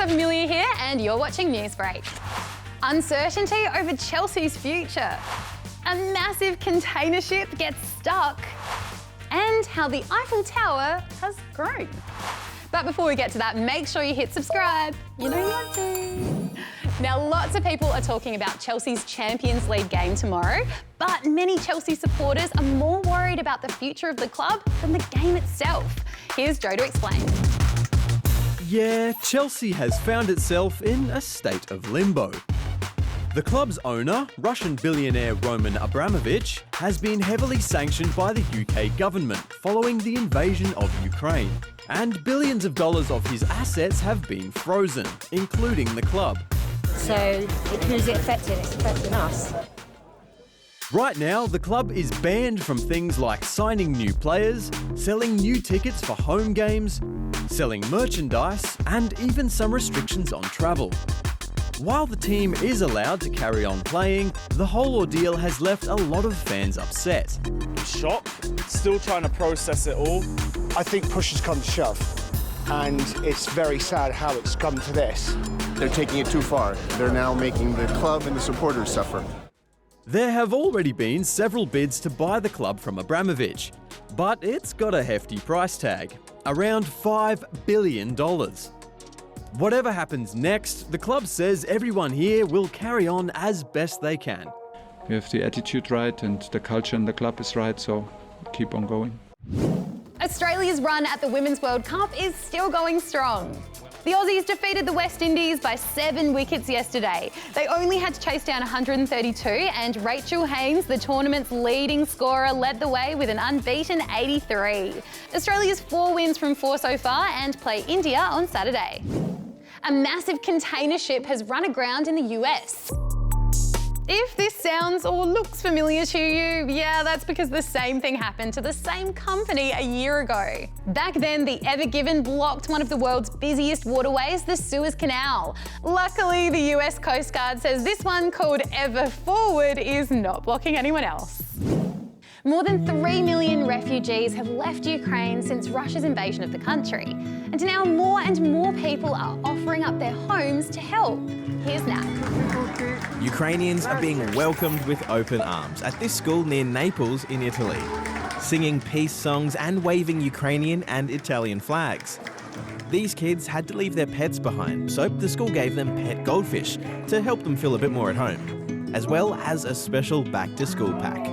Amelia here and you're watching Newsbreak. Uncertainty over Chelsea's future. A massive container ship gets stuck. And how the Eiffel Tower has grown. But before we get to that, make sure you hit subscribe. You know you want to. Now, lots of people are talking about Chelsea's Champions League game tomorrow, but many Chelsea supporters are more worried about the future of the club than the game itself. Here's Joe to explain. Yeah, Chelsea has found itself in a state of limbo. The club's owner, Russian billionaire Roman Abramovich, has been heavily sanctioned by the UK government following the invasion of Ukraine. And billions of dollars of his assets have been frozen, including the club. So who's it affecting? It's affecting us. Right now, the club is banned from things like signing new players, selling new tickets for home games, selling merchandise, and even some restrictions on travel. While the team is allowed to carry on playing, the whole ordeal has left a lot of fans upset. Shock, still trying to process it all. I think push has come to shove, and it's very sad how it's come to this. They're taking it too far. They're now making the club and the supporters suffer. There have already been several bids to buy the club from Abramovich, but it's got a hefty price tag, around $5 billion. Whatever happens next, the club says everyone here will carry on as best they can. We have the attitude right and the culture in the club is right, so keep on going. Australia's run at the Women's World Cup is still going strong. The Aussies defeated the West Indies by 7 wickets yesterday. They only had to chase down 132 and Rachel Haynes, the tournament's leading scorer, led the way with an unbeaten 83. Australia's 4 wins from 4 so far and play India on Saturday. A massive container ship has run aground in the US. If this sounds or looks familiar to you, yeah, that's because the same thing happened to the same company a year ago. Back then, the Evergiven blocked one of the world's busiest waterways, the Suez Canal. Luckily, the US Coast Guard says this one, called Ever Forward, is not blocking anyone else. More than 3 million refugees have left Ukraine since Russia's invasion of the country. And now more and more people are offering up their homes to help. Here's Nat. Ukrainians are being welcomed with open arms at this school near Naples in Italy, singing peace songs and waving Ukrainian and Italian flags. These kids had to leave their pets behind, so the school gave them pet goldfish to help them feel a bit more at home, as well as a special back-to-school pack.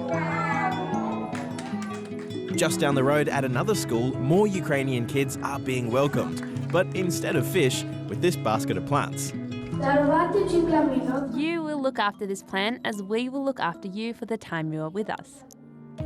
Just down the road at another school, more Ukrainian kids are being welcomed, but instead of fish, with this basket of plants. You will look after this plant as we will look after you for the time you are with us.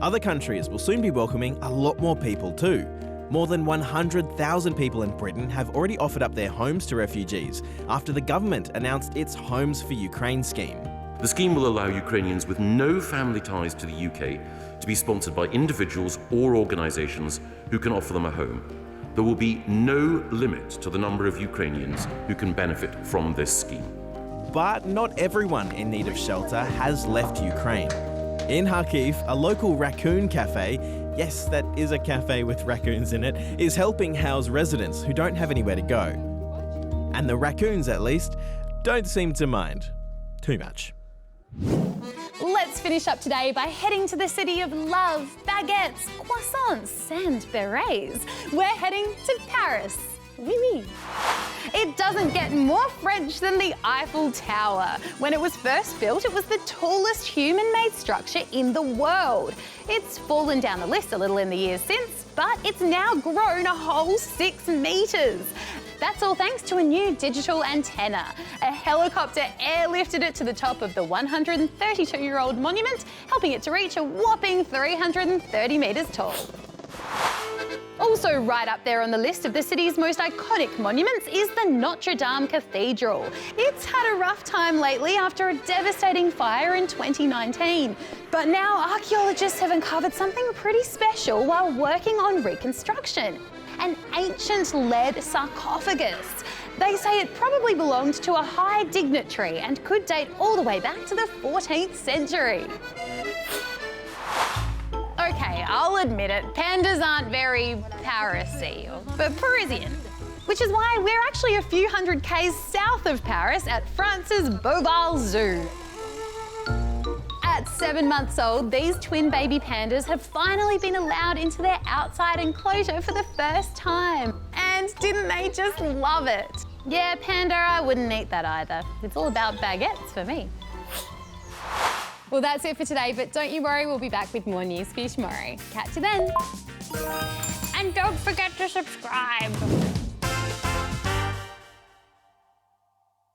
Other countries will soon be welcoming a lot more people too. More than 100,000 people in Britain have already offered up their homes to refugees after the government announced its Homes for Ukraine scheme. The scheme will allow Ukrainians with no family ties to the UK to be sponsored by individuals or organisations who can offer them a home. There will be no limit to the number of Ukrainians who can benefit from this scheme. But not everyone in need of shelter has left Ukraine. In Kharkiv, a local raccoon café, yes, that is a cafe with raccoons in it, is helping house residents who don't have anywhere to go. And the raccoons, at least, don't seem to mind too much. Let's finish up today by heading to the city of love, baguettes, croissants and berets. We're heading to Paris. Oui, oui. It doesn't get more French than the Eiffel Tower. When it was first built, it was the tallest human-made structure in the world. It's fallen down the list a little in the years since, but it's now grown a whole 6 metres. That's all thanks to a new digital antenna. A helicopter airlifted it to the top of the 132-year-old monument, helping it to reach a whopping 330 metres tall. Also right up there on the list of the city's most iconic monuments is the Notre Dame Cathedral. It's had a rough time lately after a devastating fire in 2019. But now archaeologists have uncovered something pretty special while working on reconstruction. An ancient lead sarcophagus. They say it probably belonged to a high dignitary and could date all the way back to the 14th century. Okay, I'll admit it, pandas aren't very Parisy, but Parisian. which is why we're actually a few hundred k's south of Paris at France's Beauval Zoo. At 7 months old, these twin baby pandas have finally been allowed into their outside enclosure for the first time. And didn't they just love it? Yeah, panda, I wouldn't eat that either. It's all about baguettes for me. Well, that's it for today, but don't you worry, we'll be back with more news for you tomorrow. Catch you then. And don't forget to subscribe.